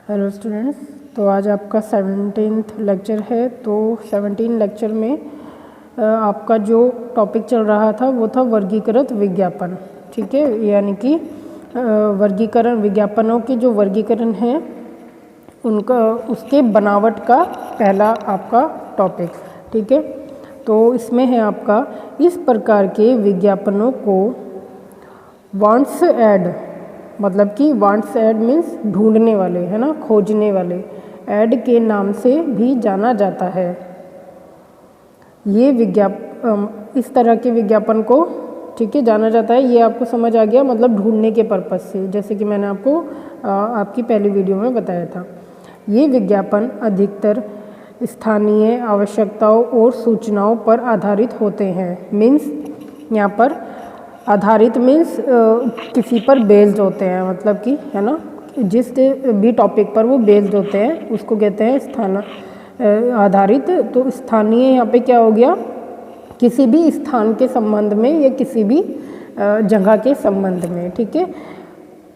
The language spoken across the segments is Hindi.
हेलो स्टूडेंट्स, तो आज आपका 17th लेक्चर है। तो 17 लेक्चर में आपका जो टॉपिक चल रहा था वो था वर्गीकृत विज्ञापन। ठीक है, यानी कि वर्गीकरण, विज्ञापनों के जो वर्गीकरण है उनका, उसके बनावट का पहला आपका टॉपिक। ठीक है, तो इसमें है आपका इस प्रकार के विज्ञापनों को वांट्स ऐड, मतलब कि वांट्स ऐड मीन्स ढूंढने वाले, है ना, खोजने वाले, ऐड के नाम से भी जाना जाता है। ये इस तरह के विज्ञापन को, ठीक है, जाना जाता है। ये आपको समझ आ गया, मतलब ढूंढने के पर्पज़ से, जैसे कि मैंने आपको आपकी पहली वीडियो में बताया था। ये विज्ञापन अधिकतर स्थानीय आवश्यकताओं और सूचनाओं पर आधारित होते हैं। मीन्स यहाँ पर आधारित मीन्स किसी पर बेस्ड होते हैं, मतलब कि, है ना, जिस भी टॉपिक पर वो बेस्ड होते हैं उसको कहते हैं स्थान आधारित। तो स्थानीय यहाँ पे क्या हो गया, किसी भी स्थान के संबंध में या किसी भी जगह के संबंध में। ठीक है,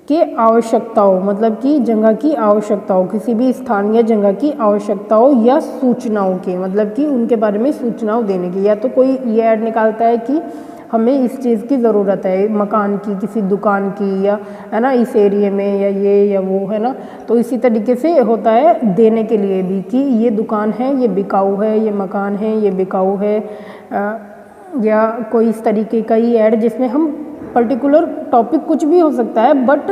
के आवश्यकताओं, मतलब कि जगह की आवश्यकताओं, किसी भी स्थान या जगह की आवश्यकताओं या सूचनाओं के, मतलब कि उनके बारे में सूचनाओं देने की। या तो कोई ये ऐड निकालता है कि हमें इस चीज़ की ज़रूरत है, मकान की, किसी दुकान की, या, है ना, इस एरिया में, या ये या वो, है ना। तो इसी तरीके से होता है देने के लिए भी कि ये दुकान है, ये बिकाऊ है, ये मकान है, ये बिकाऊ है, या कोई इस तरीके का ही ऐड जिसमें हम पर्टिकुलर टॉपिक कुछ भी हो सकता है, बट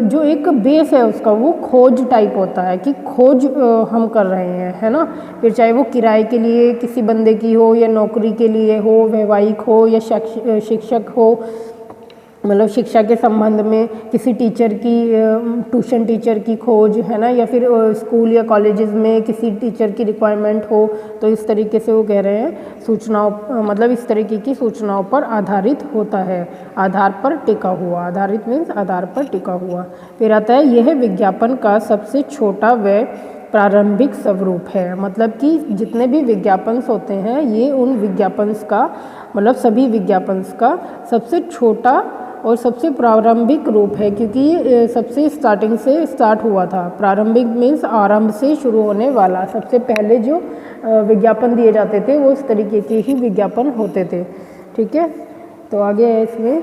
जो एक बेस है उसका वो खोज टाइप होता है कि खोज हम कर रहे हैं, है ना। फिर चाहे वो किराए के लिए किसी बंदे की हो, या नौकरी के लिए हो, वैवाहिक हो, या शिक्षक हो, मतलब शिक्षा के संबंध में किसी टीचर की, ट्यूशन टीचर की खोज, है ना, या फिर स्कूल या कॉलेजेस में किसी टीचर की रिक्वायरमेंट हो। तो इस तरीके से वो कह रहे हैं सूचनाओं, मतलब इस तरीके की सूचनाओं पर आधारित होता है, आधार पर टिका हुआ। आधारित मीन्स आधार पर टिका हुआ। फिर आता है यह विज्ञापन का सबसे छोटा व प्रारंभिक स्वरूप है, मतलब कि जितने भी विज्ञापन्स होते हैं ये उन विज्ञापन्स का, मतलब सभी विज्ञापन्स का सबसे छोटा और सबसे प्रारंभिक रूप है, क्योंकि ये सबसे स्टार्टिंग से स्टार्ट हुआ था। प्रारंभिक मीन्स आरंभ से शुरू होने वाला। सबसे पहले जो विज्ञापन दिए जाते थे वो इस तरीके के ही विज्ञापन होते थे। ठीक है, तो आगे है इसमें,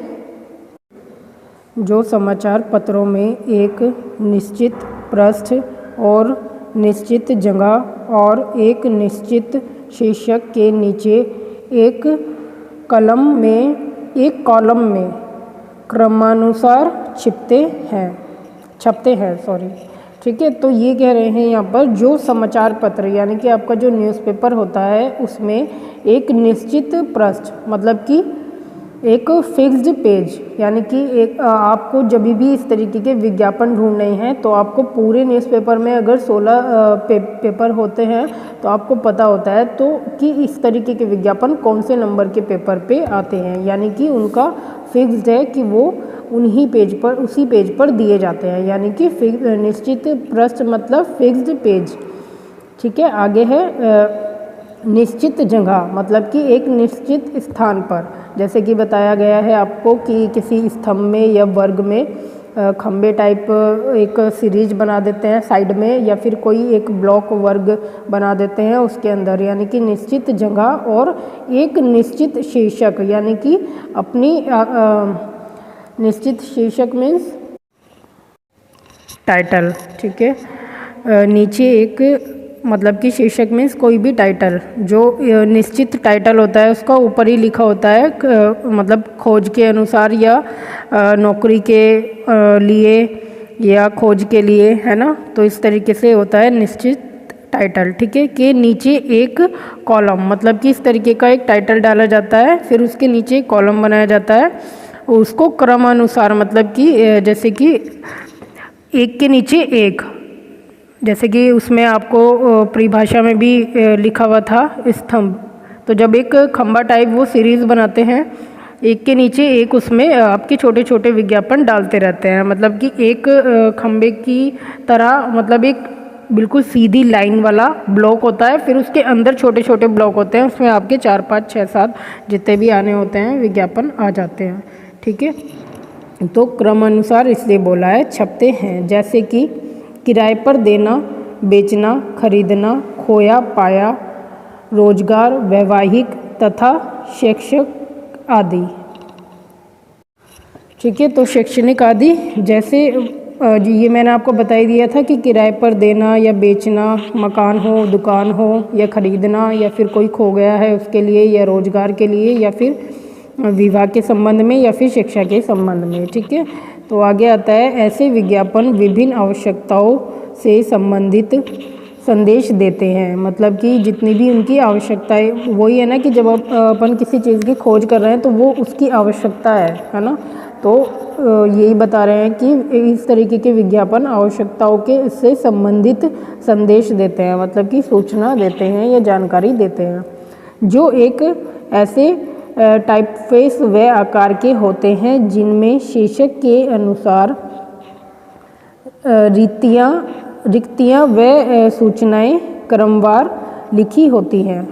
जो समाचार पत्रों में एक निश्चित पृष्ठ और निश्चित जगह और एक निश्चित शीर्षक के नीचे एक कॉलम में क्रमानुसार छपते हैं। ठीक है, तो ये कह रहे हैं यहाँ पर जो समाचार पत्र, यानी कि आपका जो न्यूज़पेपर होता है उसमें एक निश्चित पृष्ठ, मतलब कि एक फिक्स्ड पेज, यानी कि एक आपको जब भी इस तरीके के विज्ञापन ढूंढने हैं तो आपको पूरे न्यूज़पेपर में अगर 16 पेपर होते हैं तो आपको पता होता है तो कि इस तरीके के विज्ञापन कौन से नंबर के पेपर पे आते हैं, यानी कि उनका फिक्स्ड है कि वो उन्हीं पेज पर, उसी पेज पर दिए जाते हैं, यानी कि निश्चित पृष्ठ मतलब फिक्स्ड पेज। ठीक है, आगे है निश्चित जगह, मतलब कि एक निश्चित स्थान पर, जैसे कि बताया गया है आपको कि किसी स्तंभ में या वर्ग में खंबे टाइप एक सीरीज बना देते हैं साइड में, या फिर कोई एक ब्लॉक वर्ग बना देते हैं उसके अंदर, यानी कि निश्चित जगह और एक निश्चित शीर्षक, यानी कि अपनी निश्चित शीर्षक मीन्स टाइटल। ठीक है, नीचे एक, मतलब कि शीर्षक मीन्स कोई भी टाइटल, जो निश्चित टाइटल होता है उसका ऊपर ही लिखा होता है, मतलब खोज के अनुसार या नौकरी के लिए या खोज के लिए, है ना। तो इस तरीके से होता है निश्चित टाइटल। ठीक है, के नीचे एक कॉलम, मतलब कि इस तरीके का एक टाइटल डाला जाता है, फिर उसके नीचे एक कॉलम बनाया जाता है, उसको क्रमानुसार, मतलब कि जैसे कि एक के नीचे एक, जैसे कि उसमें आपको परिभाषा में भी लिखा हुआ था स्तंभ। तो जब एक खंबा टाइप वो सीरीज़ बनाते हैं, एक के नीचे एक, उसमें आपके छोटे छोटे विज्ञापन डालते रहते हैं, मतलब कि एक खंबे की तरह, मतलब एक बिल्कुल सीधी लाइन वाला ब्लॉक होता है, फिर उसके अंदर छोटे छोटे ब्लॉक होते हैं, उसमें आपके 4, 5, 6, 7 जितने भी आने होते हैं विज्ञापन आ जाते हैं। ठीक है, तो क्रमानुसार इसलिए बोला है छपते हैं, जैसे कि किराए पर देना, बेचना, खरीदना, खोया पाया, रोजगार, वैवाहिक तथा शैक्षिक आदि। ठीक है, तो शैक्षणिक आदि जैसे ये मैंने आपको बता ही दिया था कि किराए पर देना या बेचना, मकान हो, दुकान हो, या खरीदना, या फिर कोई खो गया है उसके लिए, या रोजगार के लिए, या फिर विवाह के संबंध में, या फिर शिक्षा के संबंध में। ठीक है, तो आगे आता है ऐसे विज्ञापन विभिन्न आवश्यकताओं से संबंधित संदेश देते हैं। मतलब कि जितनी भी उनकी आवश्यकताएं, वही है ना कि जब अपन किसी चीज़ की खोज कर रहे हैं तो वो उसकी आवश्यकता है ना। तो यही बता रहे हैं कि इस तरीके के विज्ञापन आवश्यकताओं के से संबंधित संदेश देते हैं, मतलब कि सूचना देते हैं या जानकारी देते हैं, जो एक ऐसे टाइपफेस व आकार के होते हैं जिनमें शीर्षक के अनुसार रिक्तियाँ व सूचनाएं क्रमवार लिखी होती हैं।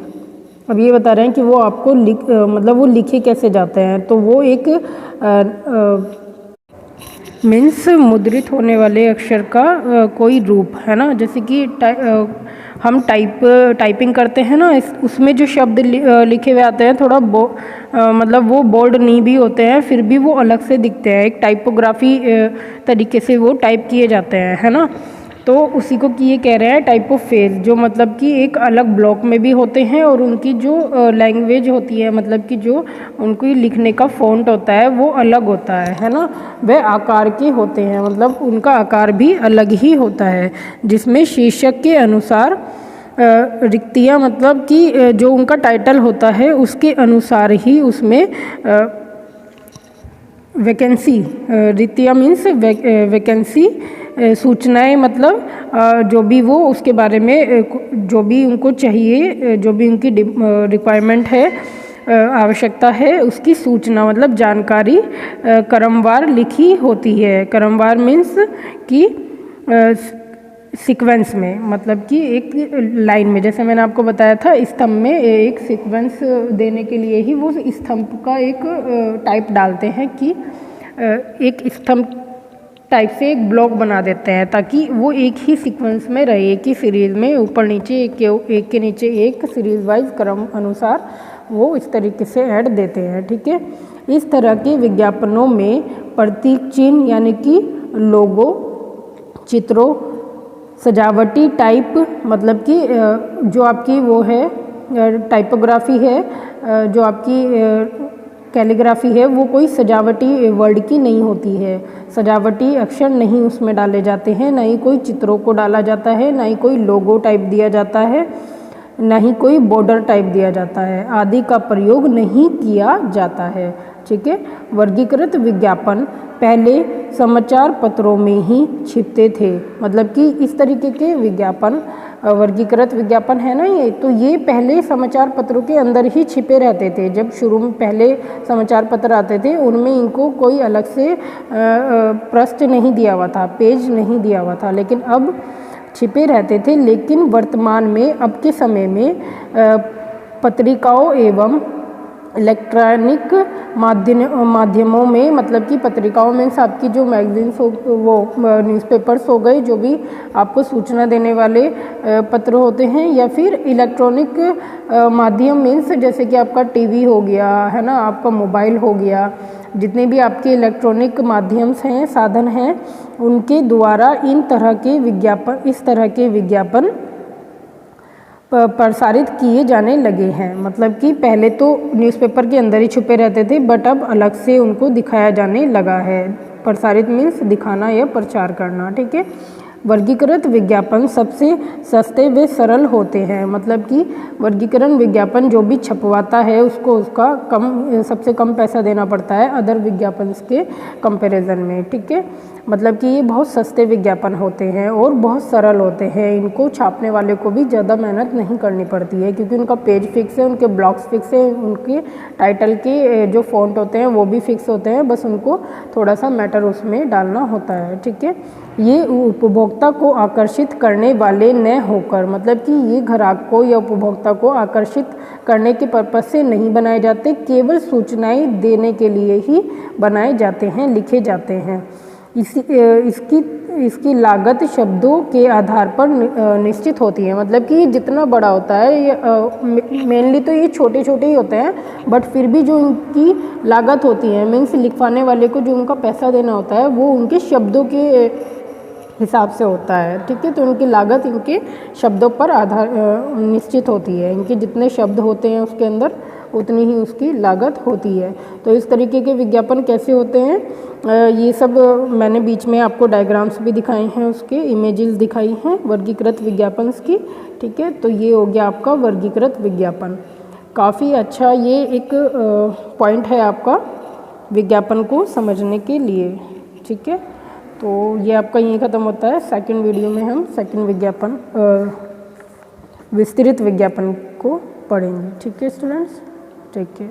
अब ये बता रहे हैं कि वो आपको मतलब वो लिखे कैसे जाते हैं। तो वो एक मीन्स मुद्रित होने वाले अक्षर का कोई रूप है ना। जैसे कि हम टाइपिंग करते हैं ना, उसमें जो शब्द लिखे हुए आते हैं थोड़ा मतलब वो बोल्ड नहीं भी होते हैं, फिर भी वो अलग से दिखते हैं, एक टाइपोग्राफी तरीके से वो टाइप किए जाते हैं, है ना। तो उसी को कि ये कह रहे हैं टाइपोफेज, जो मतलब कि एक अलग ब्लॉक में भी होते हैं और उनकी जो लैंग्वेज होती है, मतलब कि जो उनकी लिखने का फ़ॉन्ट होता है वो अलग होता है ना। वह आकार के होते हैं, मतलब उनका आकार भी अलग ही होता है, जिसमें शीर्षक के अनुसार रिक्तियाँ, मतलब कि जो उनका टाइटल होता है उसके अनुसार ही उसमें वैकेंसी, रिक्तियाँ मीन्स वैकेंसी, सूचनाएं, मतलब जो भी वो उसके बारे में जो भी उनको चाहिए, जो भी उनकी रिक्वायरमेंट है, आवश्यकता है, उसकी सूचना मतलब जानकारी क्रमवार लिखी होती है। क्रमवार मीन्स कि सीक्वेंस में, मतलब कि एक लाइन में, जैसे मैंने आपको बताया था स्तंभ में एक सीक्वेंस देने के लिए ही वो स्तंभ का एक टाइप डालते हैं कि एक स्तंभ टाइप से एक ब्लॉक बना देते हैं ताकि वो एक ही सीक्वेंस में रहे, एक ही सीरीज़ में, ऊपर नीचे एक के नीचे एक सीरीज़ वाइज क्रम अनुसार वो इस तरीके से ऐड देते हैं। ठीक है, इस तरह के विज्ञापनों में प्रतीक चिन्ह यानी कि लोगो, चित्रों, सजावटी टाइप, मतलब कि जो आपकी वो है टाइपोग्राफी है, जो आपकी कैलीग्राफी है, वो कोई सजावटी वर्ड की नहीं होती है, सजावटी अक्षर नहीं उसमें डाले जाते हैं, ना ही कोई चित्रों को डाला जाता है, ना ही कोई लोगो टाइप दिया जाता है, ना ही कोई बॉर्डर टाइप दिया जाता है, आदि का प्रयोग नहीं किया जाता है। ठीक है, वर्गीकृत विज्ञापन पहले समाचार पत्रों में ही छिपते थे, मतलब कि इस तरीके के विज्ञापन वर्गीकृत विज्ञापन है ना ये, तो ये पहले समाचार पत्रों के अंदर ही छिपे रहते थे। जब शुरू में पहले समाचार पत्र आते थे उनमें इनको कोई अलग से पृष्ठ नहीं दिया हुआ था, पेज नहीं दिया हुआ था, लेकिन अब छिपे रहते थे। लेकिन वर्तमान में, अब के समय में पत्रिकाओं एवं इलेक्ट्रॉनिक माध्यमों में, मतलब कि पत्रिकाओं में आपकी जो मैगजीन्स हो, वो न्यूज़पेपर्स हो गए, जो भी आपको सूचना देने वाले पत्र होते हैं, या फिर इलेक्ट्रॉनिक माध्यम मीन्स जैसे कि आपका टीवी हो गया, है ना, आपका मोबाइल हो गया, जितने भी आपके इलेक्ट्रॉनिक माध्यम हैं, साधन हैं, उनके द्वारा इस तरह के विज्ञापन प्रसारित किए जाने लगे हैं। मतलब कि पहले तो न्यूज़पेपर के अंदर ही छुपे रहते थे, बट अब अलग से उनको दिखाया जाने लगा है। प्रसारित मीन्स दिखाना या प्रचार करना। ठीक है, वर्गीकृत विज्ञापन सबसे सस्ते व सरल होते हैं, मतलब कि वर्गीकरण विज्ञापन जो भी छपवाता है उसको सबसे कम पैसा देना पड़ता है अदर विज्ञापन के कंपैरिजन में। ठीक है, मतलब कि ये बहुत सस्ते विज्ञापन होते हैं और बहुत सरल होते हैं, इनको छापने वाले को भी ज़्यादा मेहनत नहीं करनी पड़ती है, क्योंकि उनका पेज फिक्स है, उनके ब्लॉक्स फिक्स है, उनके टाइटल के जो फॉन्ट होते हैं वो भी फिक्स होते हैं, बस उनको थोड़ा सा मैटर उसमें डालना होता है। ठीक है, ये उपभोक्ता को आकर्षित करने वाले न होकर, मतलब कि ये ग्राहक को या उपभोक्ता को आकर्षित करने के पर्पज से नहीं बनाए जाते, केवल सूचनाएं देने के लिए ही बनाए जाते हैं, लिखे जाते हैं। इसकी इसकी लागत शब्दों के आधार पर निश्चित होती है। मतलब कि जितना बड़ा होता है ये मेनली तो ये छोटे छोटे ही होते हैं, बट फिर भी जो इनकी लागत होती है मीन्स लिखवाने वाले को जो उनका पैसा देना होता है वो उनके शब्दों के हिसाब से होता है। ठीक है, तो इनकी लागत इनके शब्दों पर आधार निश्चित होती है। इनके जितने शब्द होते हैं उसके अंदर उतनी ही उसकी लागत होती है। तो इस तरीके के विज्ञापन कैसे होते हैं, ये सब मैंने बीच में आपको डायग्राम्स भी दिखाए हैं, उसके इमेजेस दिखाई हैं वर्गीकृत विज्ञापन की। ठीक है, तो ये हो गया आपका वर्गीकृत विज्ञापन। काफ़ी अच्छा ये एक पॉइंट है आपका विज्ञापन को समझने के लिए। ठीक है, तो ये आपका यहीं ख़त्म होता है। सेकंड वीडियो में हम सेकंड विज्ञापन विस्तृत विज्ञापन को पढ़ेंगे। ठीक है स्टूडेंट्स, टेक केयर।